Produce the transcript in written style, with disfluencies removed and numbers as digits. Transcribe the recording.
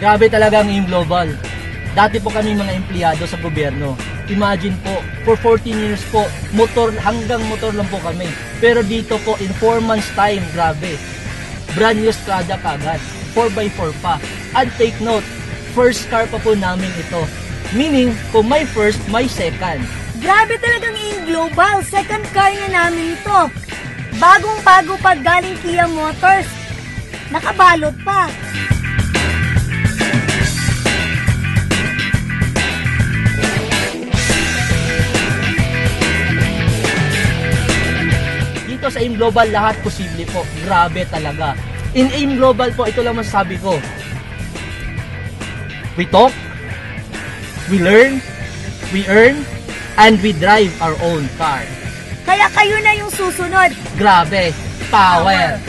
Grabe talaga ang AIM Global. Dati po kami mga empleyado sa gobyerno. Imagine po, for 14 years po, hanggang motor lang po kami. Pero dito po, in 4 months time, grabe. Brand new Strada kagad. 4x4 pa. And take note, first car pa po namin ito. Meaning, kung may first, may second. Grabe talagang AIM Global. Second car na namin ito. Bagong-bago pa galing Kia Motors. Nakabalot pa. Dito sa AIM Global, lahat posible po. Grabe talaga. In AIM Global po, ito lang masasabi ko. We talk, we learn, we earn, and we drive our own car. Kaya kayo na yung susunod. Grabe, power.